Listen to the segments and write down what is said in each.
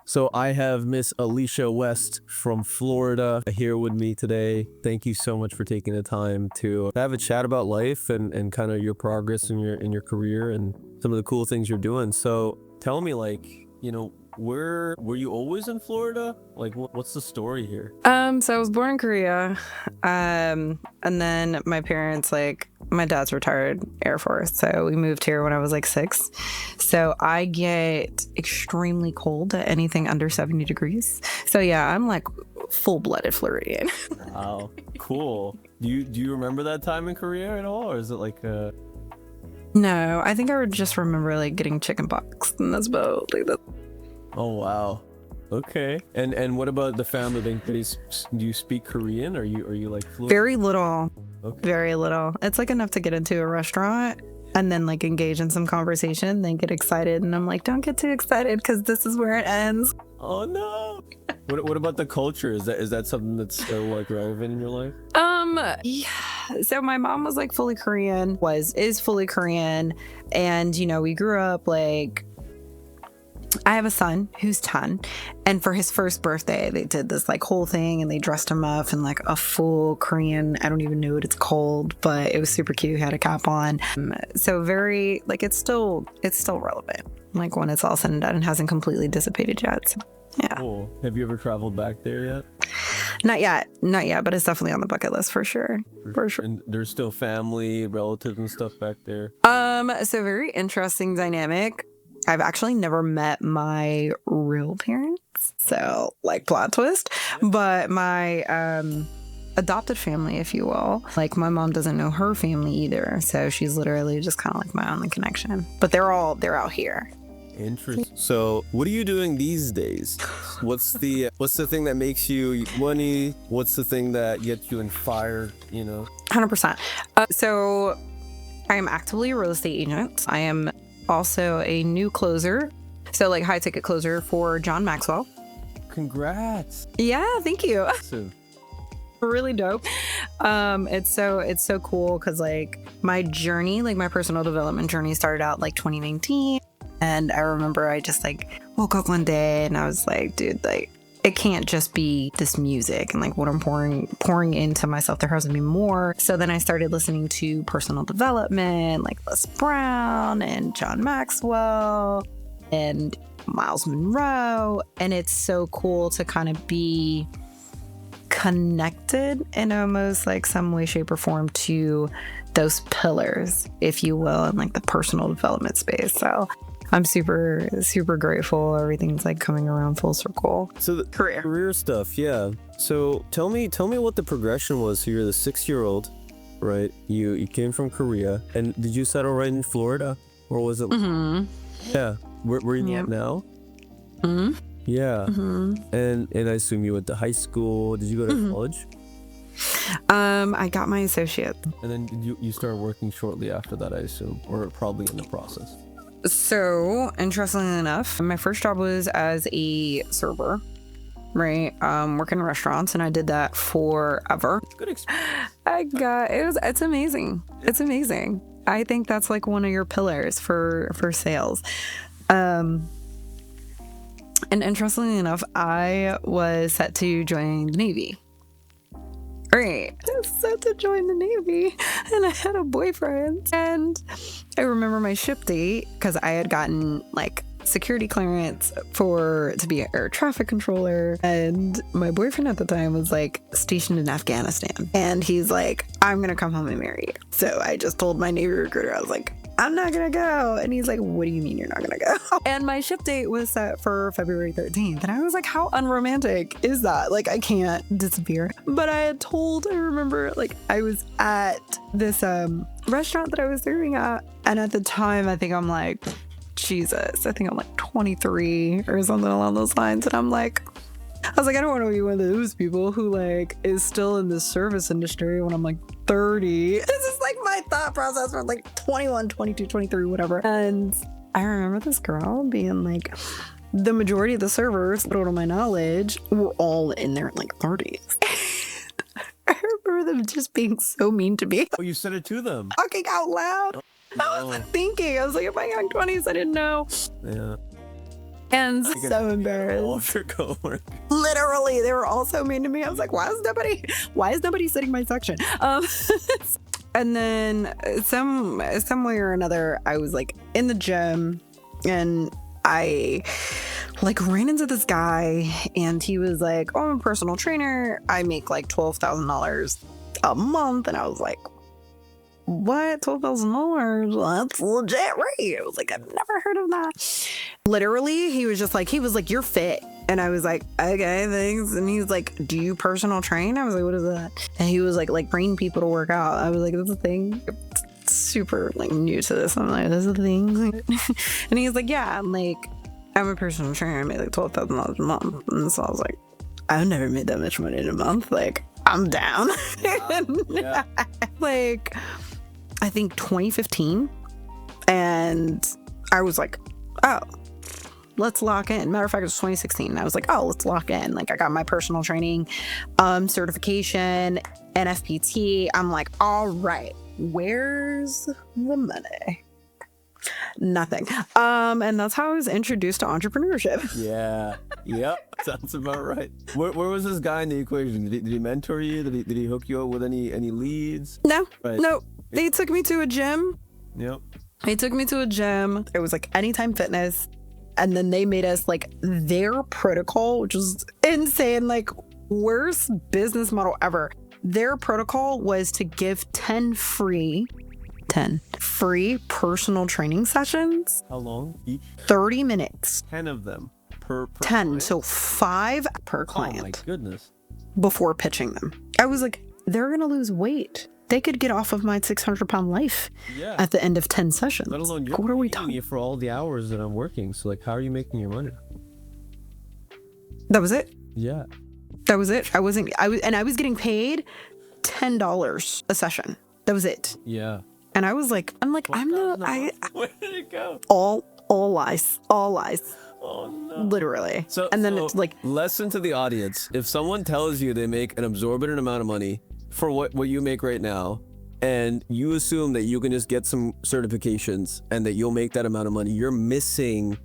So I have Miss Alicia West from Florida here with me today. Thank you so much for taking the time to have a chat about life and kind of your progress in your career and some of the cool things you're doing. So tell me, like, where were you always in Florida? Like, what's the story here? So I was born in Korea. And then my parents, my dad's retired Air Force, so we moved here when I was 6. So I get extremely cold at anything under 70 degrees. So yeah, I'm full-blooded Floridian. Wow, cool. Do you remember that time in Korea at all, or is it No, I think I would just remember getting chicken pox, and that's about that. Oh wow. Okay. And what about the family? Do you speak Korean? Are you fluent? Very little. Okay. Very little. It's enough to get into a restaurant and then engage in some conversation, then get excited, and I'm don't get too excited because this is where it ends. Oh no. What about the culture? Is that something that's still relevant in your life? Yeah. So my mom was fully Korean, is fully Korean, and we grew up I have a son who's 10, and for his first birthday, they did this whole thing, and they dressed him up in a full Korean, I don't even know what it's called, but it was super cute. He had a cap on. So very, it's still relevant, when it's all said and done, and hasn't completely dissipated yet. So, yeah. Cool. Have you ever traveled back there yet? Not yet, but it's definitely on the bucket list for sure. For sure. And there's still family, relatives and stuff back there? So very interesting dynamic. I've actually never met my real parents, so plot twist, but my adopted family, if you will. My mom doesn't know her family either, so she's literally just kind of my only connection. But they're out here. Interesting. So what are you doing these days? What's the thing that makes you money? What's the thing that gets you in fire? 100%. So I am actively a real estate agent. I am also a new closer, so high ticket closer for John Maxwell. Congrats. Yeah, thank you. Awesome. Really dope. It's so cool because my journey, my personal development journey, started out 2019, and I remember I just woke up one day and I was dude, it can't just be this music and what I'm pouring into myself. There has to be more. So then I started listening to personal development, Les Brown and John Maxwell and Miles Monroe. And it's so cool to kind of be connected in almost some way, shape, or form to those pillars, if you will, in the personal development space. So I'm super, super grateful. Everything's coming around full circle. So the career stuff, yeah. So tell me what the progression was. So you're the 6-year-old, right? You came from Korea, and did you settle right in Florida, or was it? Mm-hmm. Yeah. Where you at now? Mm-hmm. Yeah. Mm-hmm. And I assume you went to high school. Did you go to college? I got my associate. And then you started working shortly after that, I assume, or probably in the process. So, interestingly enough, my first job was as a server, right? Working in restaurants, and I did that forever. Good experience. It's amazing. It's amazing. I think that's one of your pillars for sales. And interestingly enough, I was set to join the Navy. Right. I was set to join the Navy, and I had a boyfriend, and I remember my ship date because I had gotten security clearance to be an air traffic controller, and my boyfriend at the time was stationed in Afghanistan, and he's I'm gonna come home and marry you. So I just told my Navy recruiter, I was I'm not gonna go. And he's what do you mean you're not gonna go? And my ship date was set for February 13th. And I was how unromantic is that? I can't disappear. But I remember I was at this restaurant that I was serving at. And at the time, I think I'm Jesus, I think I'm 23 or something along those lines. And I'm I was I don't want to be one of those people who is still in the service industry when I'm 30. This is my thought process for 21, 22, 23, whatever. And I remember this girl being the majority of the servers, to my knowledge, were all in their 30s. I remember them just being so mean to me. Oh, you said it to them? Talking out loud. I wasn't thinking. I was in my young 20s. I didn't know. Yeah. And so embarrassed. All of your coworkers. Literally, they were all so mean to me. I was like, why is nobody sitting my section? And then some way or another, I was like in the gym and I like ran into this guy and he was like, oh, I'm a personal trainer. I make like $12,000 a month. And I was like, what? $12,000? That's legit, right? I was like, I've never heard of that. Literally, he was like, you're fit. And I was like, okay, thanks. And he was like, do you personal train? I was like, what is that? And he was like train people to work out. I was like, that's a thing. Super like new to this. I'm like, that's a thing. And he was like, yeah, like I'm a personal trainer. I made like $12,000 a month. And so I was like, I've never made that much money in a month. Like, I'm down. Yeah. Like, I think 2015. And I was like, oh, let's lock in. Matter of fact, it was 2016. I was like, oh, let's lock in. Like, I got my personal training certification, NFPT. I'm like, all right, where's the money? Nothing. And that's how I was introduced to entrepreneurship. Yeah. Yep. Sounds about right. Where was this guy in the equation? Did he mentor you? Did he hook you up with any leads? No. Right. No. They took me to a gym. Yep. They took me to a gym. It was like Anytime Fitness. And then they made us like their protocol, which was insane. Like, worst business model ever. Their protocol was to give 10 free personal training sessions. How long each? 30 minutes. 10 of them per 10. client? So 5 per client. Oh my goodness. Before pitching them. I was like, they're going to lose weight. They could get off of my 600-pound life at the end of 10 sessions. Let alone what are we paying talking? me for all the hours that I'm working. So like, how are you making your money? That was it. Yeah. That was it. I was getting paid $10 a session. That was it. Yeah. And I was like, Where did it go? all lies. Oh no. Literally. So it's like, lesson to the audience: if someone tells you they make an exorbitant amount of money for what you make right now, and you assume that you can just get some certifications and that you'll make that amount of money, you're missing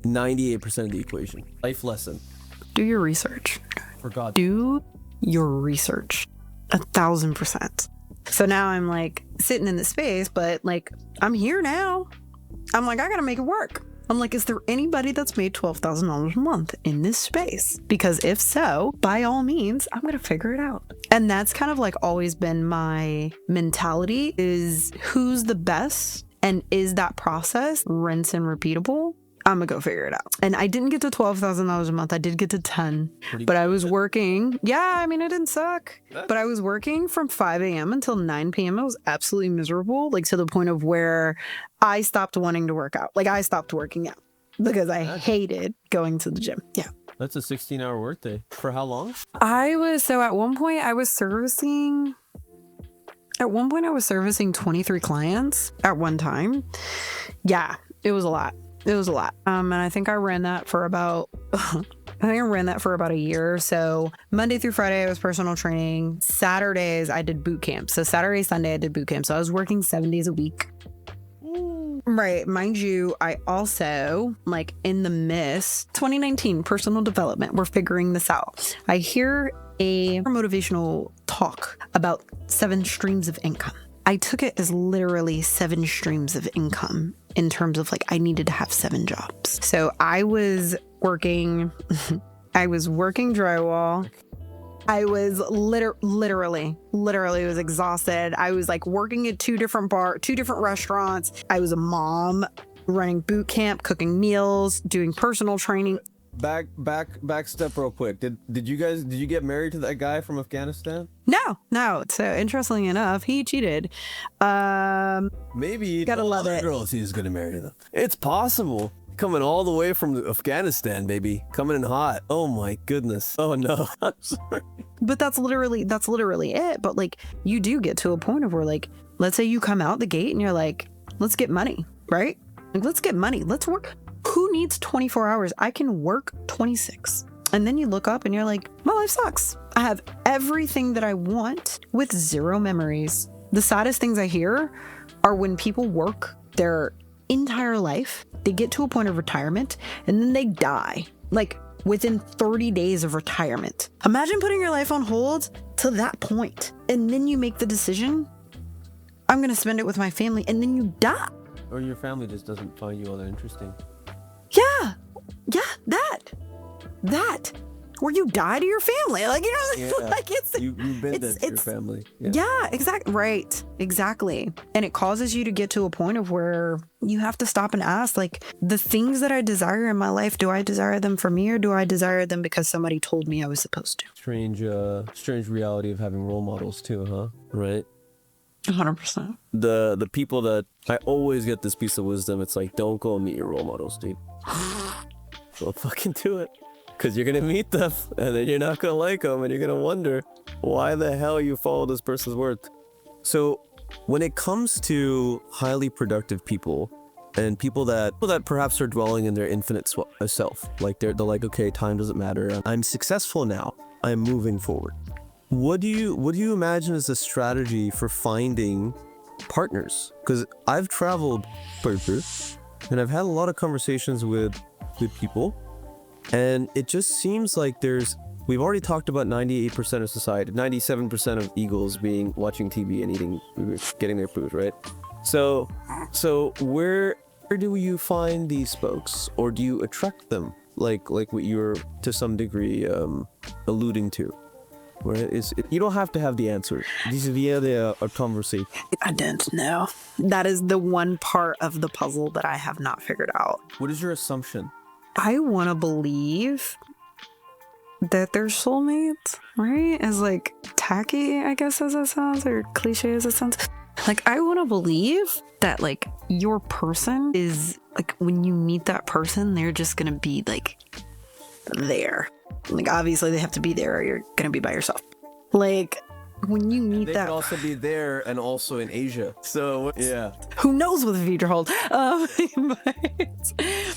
98% of the equation. Life lesson. do your research. For God. Do your research. 1,000%. So now I'm like sitting in the space, but like I'm here now. I'm like, I gotta make it work. I'm like, is there anybody that's made $12,000 a month in this space? Because if so, by all means, I'm gonna figure it out. And that's kind of like always been my mentality, is who's the best, and is that process rinse and repeatable? I'm gonna go figure it out. And I didn't get to $12,000 a month. I did get to 10, but I was working. Yeah, I mean, it didn't suck, but I was working from 5 a.m. until 9 p.m. I was absolutely miserable, like to the point of where I stopped wanting to work out. Like I stopped working out because I hated going to the gym. Yeah. That's a 16-hour workday. For how long? At one point I was servicing 23 clients at one time. Yeah, it was a lot. And I think I ran that for about a year or so. Monday through Friday, I was personal training. Saturdays, I did boot camp. So Saturday, Sunday, I did boot camp. So I was working 7 days a week. Right. Mind you, I also, like in the midst, 2019, personal development, we're figuring this out. I hear a motivational talk about 7 streams of income. I took it as literally 7 streams of income in terms of like, I needed to have 7 jobs. So I was working drywall. I was literally was exhausted. I was like working at 2 different restaurants. I was a mom running boot camp, cooking meals, doing personal training. Back step real quick. Did you get married to that guy from Afghanistan? No. So interestingly enough, he cheated. Maybe gotta love it. Girls he's gonna marry them. It's possible. Coming all the way from Afghanistan, baby. Coming in hot. Oh my goodness. Oh no. I'm sorry. But that's literally it. But like, you do get to a point of where like, let's say you come out the gate and you're like, let's get money, right? Like, let's get money. Let's work. Who needs 24 hours? I can work 26. And then you look up and you're like, my life sucks. I have everything that I want with 0 memories. The saddest things I hear are when people work their entire life, they get to a point of retirement, and then they die. Like within 30 days of retirement. Imagine putting your life on hold to that point, and then you make the decision, I'm going to spend it with my family, and then you die. Or your family just doesn't find you all that interesting. Yeah, that. Where you die to your family. Like, you know, Yeah. like You've been dead to your family. Yeah, exactly. Right. Exactly. And it causes you to get to a point of where you have to stop and ask, like, the things that I desire in my life, do I desire them for me, or do I desire them because somebody told me I was supposed to? Strange reality of having role models too, huh? Right? 100%. The people that I always get this piece of wisdom, it's like, don't go and meet your role models, dude. Don't fucking do it. Because you're going to meet them, and then you're not going to like them, and you're going to wonder why the hell you follow this person's word. So when it comes to highly productive people, and people that perhaps are dwelling in their infinite self, like they're like, okay, time doesn't matter. I'm successful now. I'm moving forward. What do you imagine is a strategy for finding partners? Because I've traveled further, and I've had a lot of conversations with people. And it just seems like we've already talked about 98% of society, 97% of eagles being watching TV and getting their food, right? So where do you find these folks, or do you attract them? Like what you're to some degree alluding to, where you don't have to have the answer. This is a conversation. I don't know. That is the one part of the puzzle that I have not figured out. What is your assumption? I want to believe that they're soulmates, right? As like tacky, I guess, as it sounds, or cliche as it sounds. Like, I want to believe that like your person is like, when you meet that person, they're just going to be like there. Like, obviously they have to be there or you're going to be by yourself. Like, when you meet they that, could also be there and also in Asia. So yeah, who knows what the future holds?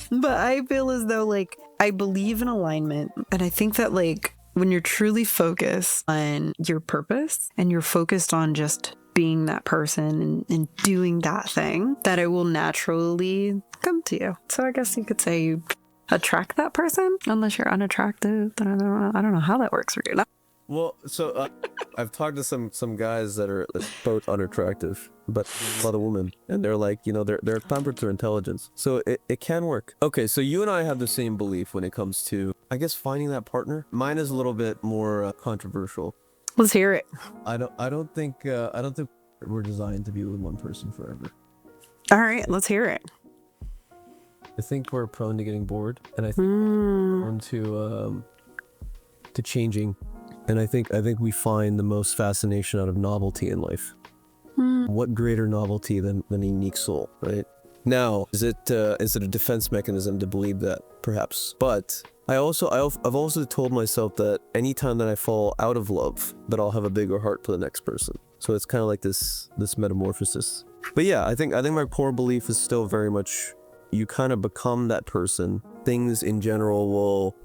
But I feel as though like I believe in alignment, and I think that like when you're truly focused on your purpose and you're focused on just being that person and doing that thing, that it will naturally come to you. So I guess you could say you attract that person, unless you're unattractive. Then I don't know how that works for you. Well, so I've talked to some guys that are both unattractive, but a lot of women, and they're like, you know, they're pampered through intelligence, so it can work. Okay, so you and I have the same belief when it comes to, I guess, finding that partner. Mine is a little bit more controversial. Let's hear it. I don't think we're designed to be with one person forever. All right, let's hear it. I think we're prone to getting bored, and I think we're prone to changing. And I think we find the most fascination out of novelty in life. What greater novelty than a unique soul, right? Now, is it a defense mechanism to believe that? Perhaps. But I've also told myself that anytime that I fall out of love, that I'll have a bigger heart for the next person. So it's kind of like this metamorphosis. But yeah, I think my core belief is still very much, you kind of become that person. Things in general will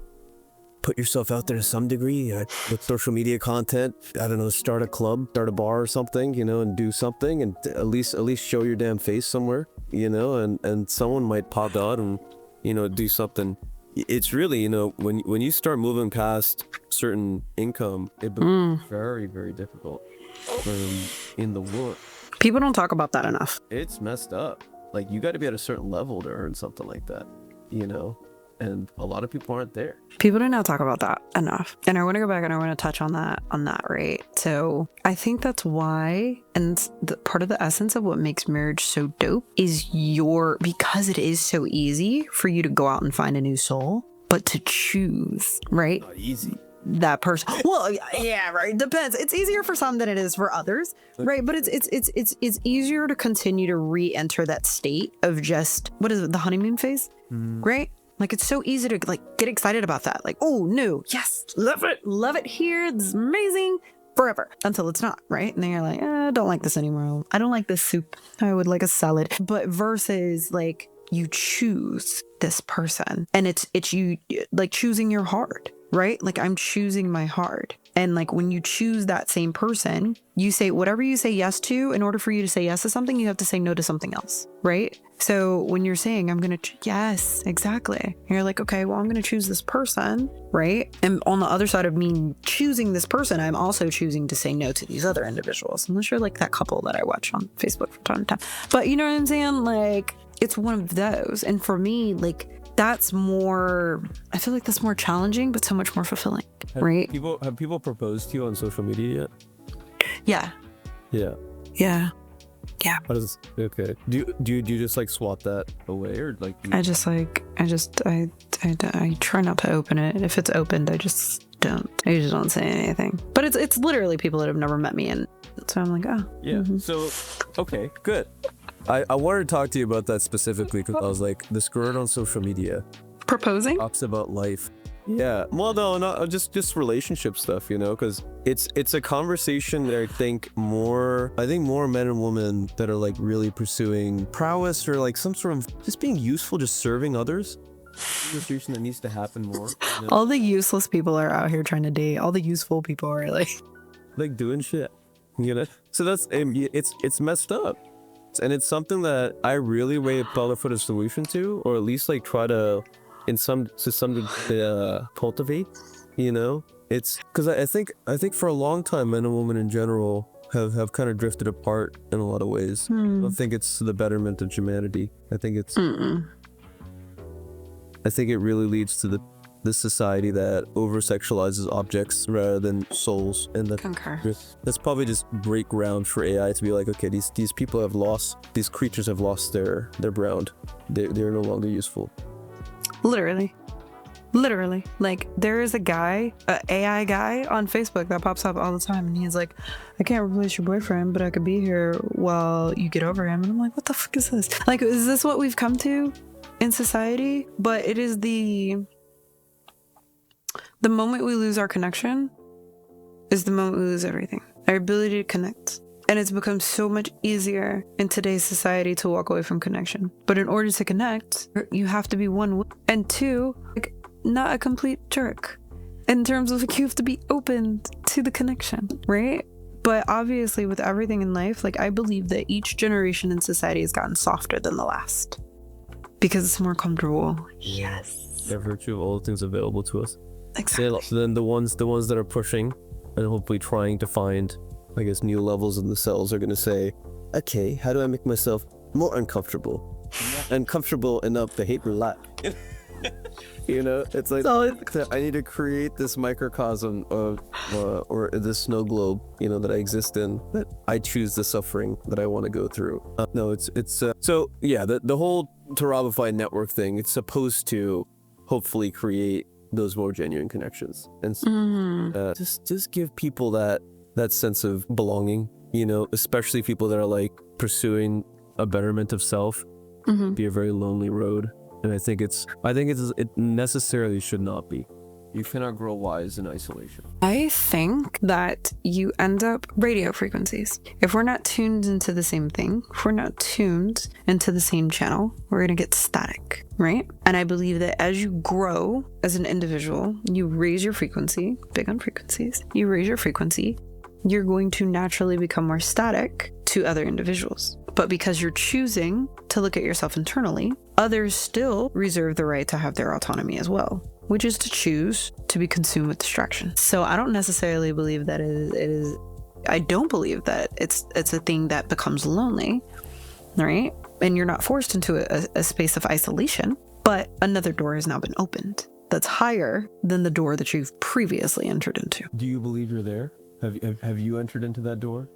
put yourself out there to some degree with social media content. I don't know, start a club, start a bar or something, you know, and do something, and at least show your damn face somewhere, you know, and someone might pop out and, you know, do something. It's really, you know, when you start moving past certain income, it becomes very, very difficult in the world. People don't talk about that enough. It's messed up. Like, you got to be at a certain level to earn something like that, you know? And a lot of people aren't there. People do not talk about that enough. And I want to go back and I want to touch on that, right? So I think that's why, and part of the essence of what makes marriage so dope is because it is so easy for you to go out and find a new soul, but to choose, right? Not easy. That person. Well, yeah, right. Depends. It's easier for some than it is for others, right? But it's easier to continue to re-enter that state of just, what is it, the honeymoon phase, right? Like, it's so easy to like get excited about that. Like, oh, new, yes, love it here. This is amazing, forever, until it's not, right? And then you're like, I don't like this anymore. I don't like this soup. I would like a salad. But versus like you choose this person, and it's you like choosing your heart, right? Like, I'm choosing my heart. And like when you choose that same person, you say whatever you say yes to, in order for you to say yes to something, you have to say no to something else, right? So when you're saying, I'm going to, yes, exactly. You're like, okay, well, I'm going to choose this person, right? And on the other side of me choosing this person, I'm also choosing to say no to these other individuals. Unless you're like that couple that I watch on Facebook from time to time. But you know what I'm saying? Like, it's one of those. And for me, like, that's more, I feel like that's more challenging, but so much more fulfilling, right? Have people proposed to you on social media yet? Yeah. Yeah. Yeah. Yeah. How does okay? Do you just like swat that away, or like? I try not to open it. If it's opened, I just don't say anything. But it's literally people that have never met me, and so I'm like, oh. Yeah. So, okay, good. I wanted to talk to you about that specifically because I was like, this girl on social media Proposing? talks about life. Yeah. Well, no, not just relationship stuff, you know, because it's a conversation that I think more men and women that are like really pursuing prowess or like some sort of just being useful, just serving others. Conversation that needs to happen more. You know? All the useless people are out here trying to date. All the useful people are like doing shit, you know. So that's it's messed up. And it's something that I really way for the solution to, or at least like try to, cultivate. You know, it's because I think for a long time, men and women in general have kind of drifted apart in a lot of ways. I don't think it's the betterment of humanity. I think it's. I think it really leads to this society that over-sexualizes objects rather than souls, and that's probably just break ground for AI to be like, okay, these creatures have lost their ground. They're no longer useful. Literally, like there is an AI guy on Facebook that pops up all the time, and he's like, I can't replace your boyfriend, but I could be here while you get over him. And I'm like, what the fuck is this? Like, is this what we've come to in society? But it is the moment we lose our connection is the moment we lose everything. Our ability to connect. And it's become so much easier in today's society to walk away from connection. But in order to connect, you have to be one, and two, like, not a complete jerk. In terms of like, you have to be open to the connection, right? But obviously with everything in life, like I believe that each generation in society has gotten softer than the last. Because it's more comfortable. Yes. By virtue of all the things available to us. Exactly. So then the ones that are pushing and hopefully trying to find, I guess, new levels in the cells are going to say, okay, how do I make myself more uncomfortable? And comfortable enough to hate me lot. You know, it's like, I need to create this microcosm of, or this snow globe, you know, that I exist in, that I choose the suffering that I want to go through. So yeah, the whole Turabify Network thing, it's supposed to hopefully create those more genuine connections, and just give people that sense of belonging, you know, especially people that are like pursuing a betterment of self. Be a very lonely road, and I think it necessarily should not be. You cannot grow wise in isolation. I think that you end up radio frequencies. If we're not tuned into the same thing, if we're not tuned into the same channel, we're going to get static, right? And I believe that as you grow as an individual, you raise your frequency, big on frequencies, you raise your frequency, you're going to naturally become more static to other individuals. But because you're choosing to look at yourself internally, others still reserve the right to have their autonomy as well, which is to choose to be consumed with distraction. So I don't necessarily believe that it is I don't believe that it's a thing that becomes lonely, right? And you're not forced into a space of isolation, but another door has now been opened that's higher than the door that you've previously entered into. Do you believe you're there? Have you entered into that door?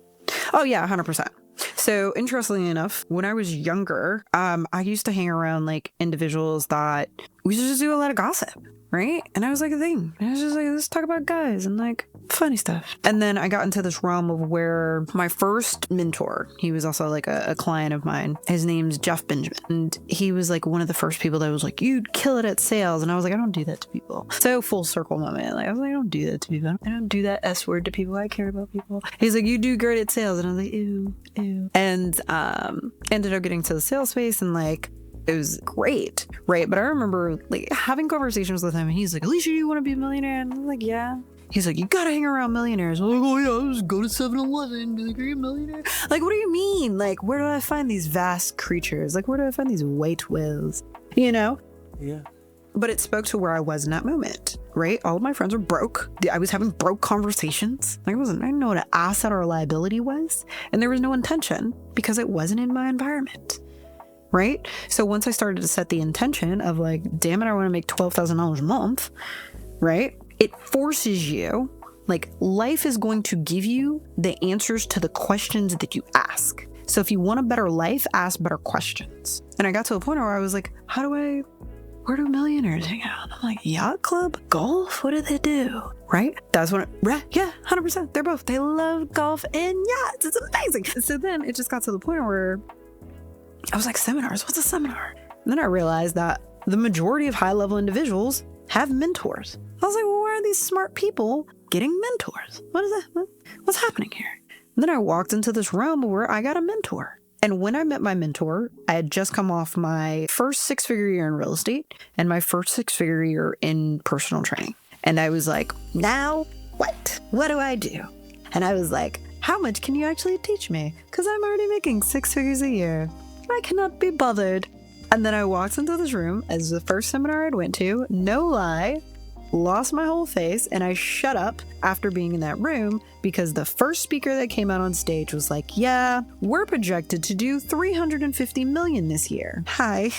Oh yeah, 100%. So interestingly enough, when I was younger, I used to hang around like individuals that we used to just do a lot of gossip, right? And I was like a thing. I was just like, let's talk about guys and like funny stuff. And then I got into this realm of where my first mentor, he was also like a client of mine. His name's Jeff Benjamin. And he was like one of the first people that was like, you'd kill it at sales. And I was like, I don't do that to people. So full circle moment. Like I was like, I don't do that to people. I don't do that S word to people. I care about people. He's like, you do great at sales. And I was like, ew. And ended up getting to the sales space and like, it was great, right? But I remember like having conversations with him and he's like, Alicia, you want to be a millionaire? And I'm like, yeah. He's like, you gotta hang around millionaires. I'm like, oh yeah, I'll just go to 7-Eleven, be like, are you a millionaire? Like, what do you mean? Like, where do I find these vast creatures? Like, where do I find these white whales? You know? Yeah. But it spoke to where I was in that moment, right? All of my friends were broke. I was having broke conversations. I didn't know what an asset or a liability was. And there was no intention because it wasn't in my environment, right? So once I started to set the intention of like, damn it, I want to make $12,000 a month, right? It forces you, like, life is going to give you the answers to the questions that you ask. So if you want a better life, ask better questions. And I got to a point where I was like, where do millionaires hang out? I'm like, yacht club? Golf? What do they do? Right? That's what, yeah, 100%. They love golf and yachts. It's amazing. So then it just got to the point where I was like, seminars? What's a seminar? And then I realized that the majority of high-level individuals have mentors. I was like, well, where are these smart people getting mentors? What is that? What's happening here? And then I walked into this realm where I got a mentor. And when I met my mentor, I had just come off my first 6-figure year in real estate and my first 6-figure year in personal training. And I was like, now what? What do I do? And I was like, how much can you actually teach me? Because I'm already making 6 figures a year. I cannot be bothered. And then I walked into this room as the first seminar I'd went to, no lie, lost my whole face, and I shut up after being in that room because the first speaker that came out on stage was like, yeah, we're projected to do 350 million this year. Hi,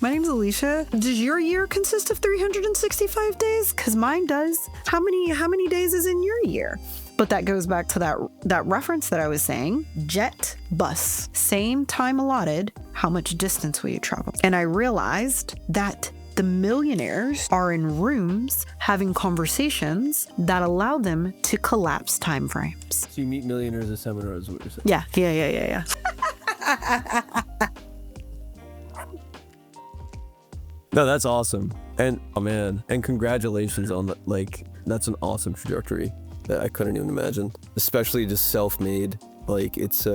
my name's Alicia. Does your year consist of 365 days? Because mine does. How many days is in your year? But that goes back to that reference that I was saying, jet, bus, same time allotted, how much distance will you travel? And I realized that the millionaires are in rooms having conversations that allow them to collapse time frames. So you meet millionaires at seminars, what you're saying? Yeah. No, that's awesome. And oh man, and congratulations on that. Like, that's an awesome trajectory that I couldn't even imagine, especially just self-made. Like, it's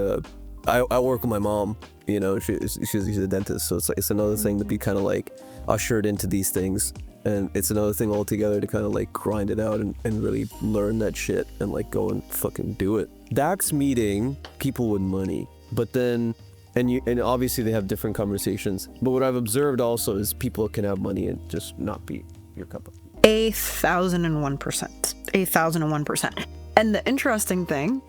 I work with my mom, you know, she's a dentist, so it's another thing to be kind of like ushered into these things, and it's another thing altogether to kind of like grind it out and really learn that shit and like go and fucking do it. Dax meeting people with money, but then and obviously they have different conversations, but what I've observed also is people can have money and just not be your cup of tea. 1,001%. And the interesting thing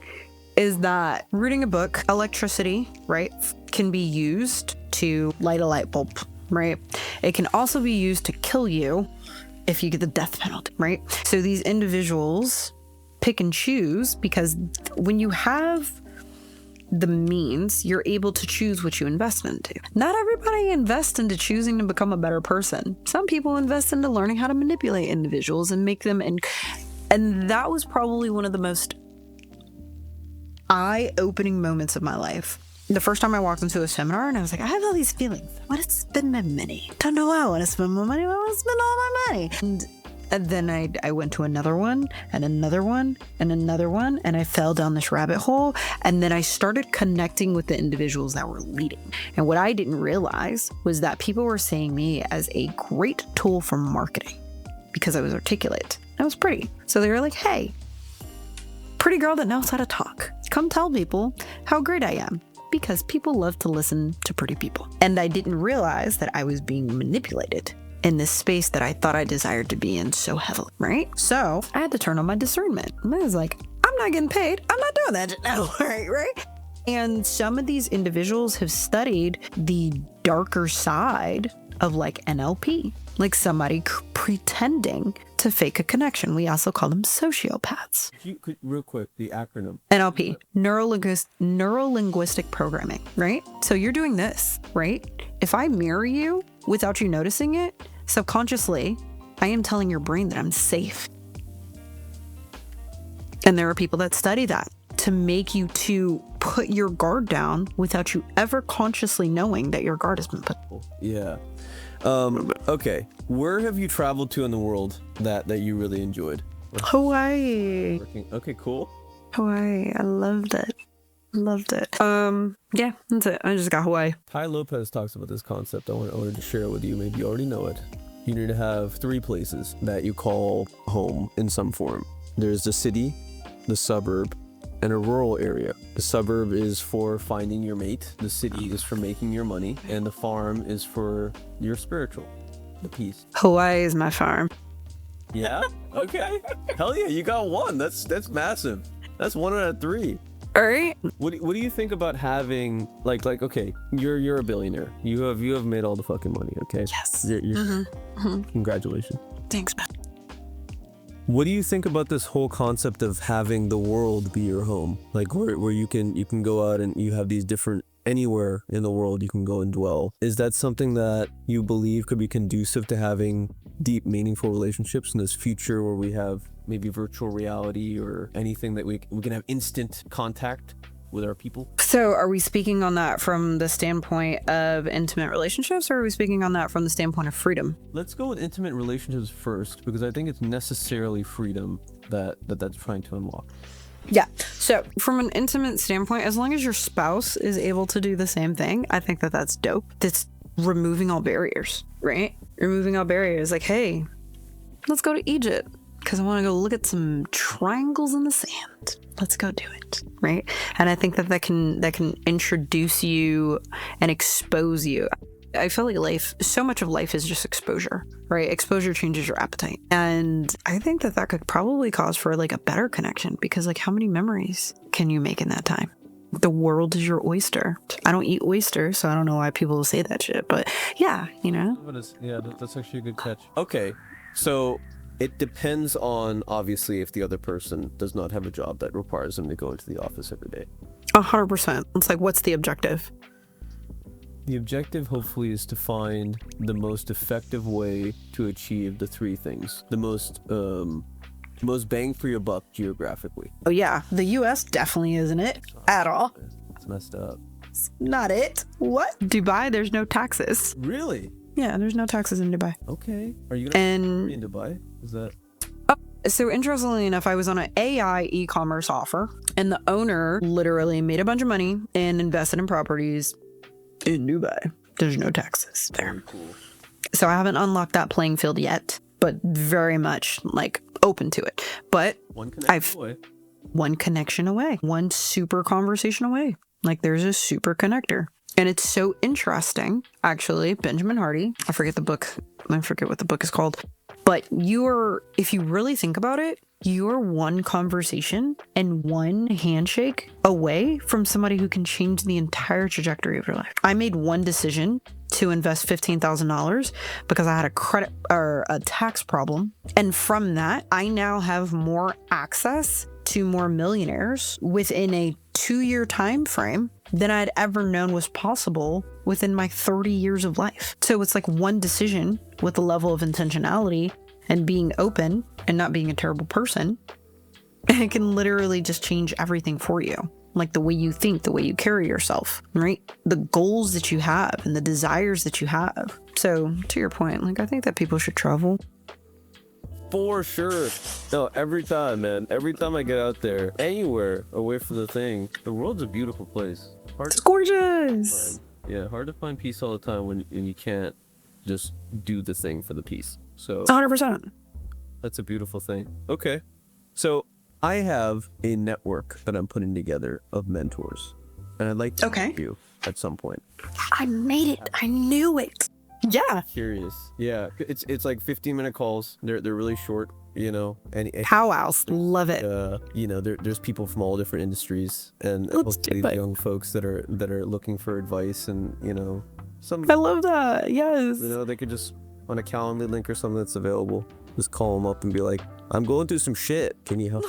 is that reading a book, electricity, right, can be used to light a light bulb, right? It can also be used to kill you if you get the death penalty, right? So these individuals pick and choose because when you have the means, you're able to choose what you invest into. Not everybody invests into choosing to become a better person. Some people invest into learning how to manipulate individuals and make them, and that was probably one of the most eye-opening moments of my life. The first time I walked into a seminar and I was like, I have all these feelings. I want to spend my money. Don't know how I want to spend my money. I want to spend all my money. And then I went to another one and another one and another one, and I fell down this rabbit hole. And then I started connecting with the individuals that were leading. And what I didn't realize was that people were seeing me as a great tool for marketing because I was articulate. I was pretty. So they were like, hey, pretty girl that knows how to talk. Come tell people how great I am, because people love to listen to pretty people. And I didn't realize that I was being manipulated in this space that I thought I desired to be in so heavily, right? So I had to turn on my discernment. And I was like, I'm not getting paid. I'm not doing that now, right? And some of these individuals have studied the darker side of like NLP, like somebody pretending to fake a connection. We also call them sociopaths. Real quick, the acronym. NLP, neuro-linguistic programming, right? So you're doing this, right? If I mirror you without you noticing it, subconsciously, I am telling your brain that I'm safe. And there are people that study that to make you to put your guard down without you ever consciously knowing that your guard has been put. Yeah. Okay. Where have you traveled to in the world that you really enjoyed? Hawaii. Okay, cool. Hawaii. I loved it. Yeah, that's it. I just got Hawaii. Ty Lopez talks about this concept. I wanted to share it with you. Maybe you already know it. You need to have 3 places that you call home in some form. There's the city, the suburb, and a rural area. The suburb is for finding your mate, the city is for making your money, and the farm is for your spiritual, the peace. Hawaii is my farm. Yeah? Okay. Hell yeah, you got one. That's massive. That's 1 out of 3. All right. What do you think about having like okay, you're a billionaire. You have made all the fucking money, okay? Yes. Congratulations. Thanks, man. What do you think about this whole concept of having the world be your home? Like where you can go out and you have these different, anywhere in the world you can go and dwell. Is that something that you believe could be conducive to having deep, meaningful relationships in this future where we have maybe virtual reality or anything that we can have instant contact with our people? So are we speaking on that from the standpoint of intimate relationships, or are we speaking on that from the standpoint of freedom? Let's go with intimate relationships first, because I think it's necessarily freedom that's trying to unlock. Yeah. So from an intimate standpoint, as long as your spouse is able to do the same thing, I think that's dope. That's removing all barriers, right? Removing all barriers. Like, hey, let's go to Egypt because I want to go look at some triangles in the sand. Let's go do it, right? And I think that can introduce you and expose you. I feel like so much of life is just exposure, right? Exposure changes your appetite. And I think that could probably cause for like a better connection, because like how many memories can you make in that time? The world is your oyster. I don't eat oysters, so I don't know why people say that shit, but yeah, you know? Yeah, that's actually a good catch. Okay, so it depends on, obviously, if the other person does not have a job that requires them to go into the office every day. 100%. It's like, what's the objective? The objective, hopefully, is to find the most effective way to achieve the 3 things. The most bang for your buck geographically. Oh yeah, the U.S. definitely isn't it at all. It's messed up. It's not it. What? Dubai, there's no taxes. Really? Yeah, there's no taxes in Dubai. Okay. Are you gonna be in Dubai? Is that... So interestingly enough, I was on an AI e-commerce offer, and the owner literally made a bunch of money and invested in properties in Dubai. There's no taxes there. Very cool. So I haven't unlocked that playing field yet, but very much like open to it. But one connection away. One super conversation away. Like there's a super connector. And it's so interesting, actually. Benjamin Hardy, I forget what the book is called. But if you really think about it, you're one conversation and one handshake away from somebody who can change the entire trajectory of your life. I made one decision to invest $15,000 because I had a credit or a tax problem. And from that, I now have more access to more millionaires within a 2-year time frame than I'd ever known was possible within my 30 years of life. So it's like one decision with a level of intentionality and being open and not being a terrible person. And it can literally just change everything for you. Like the way you think, the way you carry yourself, right? The goals that you have and the desires that you have. So to your point, like I think that people should travel. For sure. No, every time, man. Every time I get out there, anywhere away from the thing, the world's a beautiful place. It's gorgeous. Yeah, hard to find peace all the time when you can't just do the thing for the peace. So 100%. That's a beautiful thing. Okay. So I have a network that I'm putting together of mentors, and I'd like to meet you at some point. I made it. I knew it. Yeah. Curious. Yeah. It's like 15-minute calls. They're really short, you know. Powwows. Love it. You know, there's people from all different industries, and mostly young folks that are looking for advice, and you know, I love that. Yes. You know, they could just on a Calendly link or something that's available, just call them up and be like, I'm going through some shit. Can you help?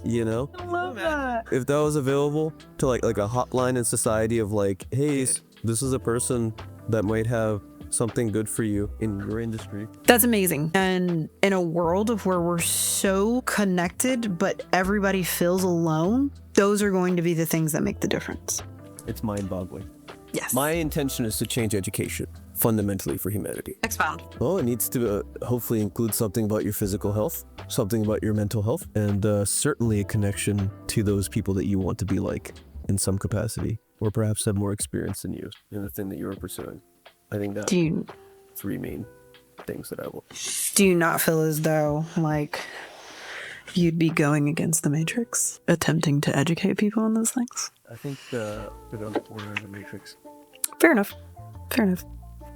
You know? I love that. If that was available to like a hotline in society of like, hey, this is a person that might have something good for you in your industry. That's amazing. And in a world of where we're so connected, but everybody feels alone, those are going to be the things that make the difference. It's mind-boggling. Yes. My intention is to change education fundamentally for humanity. Expound. Well, it needs to hopefully include something about your physical health, something about your mental health, and certainly a connection to those people that you want to be like in some capacity, or perhaps have more experience than you in the thing that you're pursuing. I think that's 3 main things that I will. Do you not feel as though like you'd be going against the Matrix, attempting to educate people on those things. I think they're on the border of the Matrix. Fair enough. Fair enough.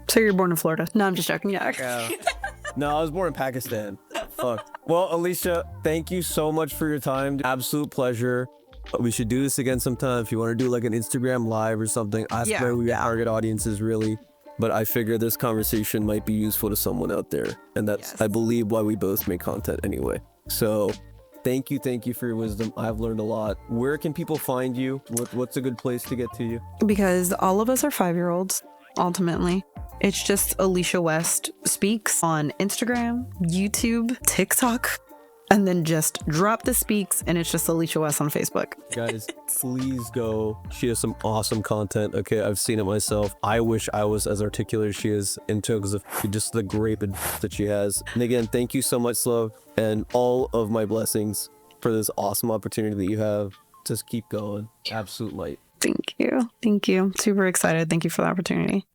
So you're born in Florida? No, I'm just joking. Yeah. No, I was born in Pakistan. Fuck. Well, Alicia, thank you so much for your time. Absolute pleasure. We should do this again sometime. If you want to do like an Instagram live or something, I swear we target audiences really. But I figure this conversation might be useful to someone out there. And that's, I believe, why we both make content anyway. So thank you for your wisdom. I've learned a lot. Where can people find you? What's a good place to get to you? Because all of us are 5-year-olds, ultimately. It's just Alicia West Speaks on Instagram, YouTube, TikTok, and then just drop the speaks and it's just Alicia West on Facebook. Guys, please go. She has some awesome content. Okay, I've seen it myself. I wish I was as articulate as she is in terms of just the great advice that she has. And again, thank you so much, love, and all of my blessings for this awesome opportunity that you have. Just keep going. Absolute light. Thank you. Thank you. Super excited. Thank you for the opportunity.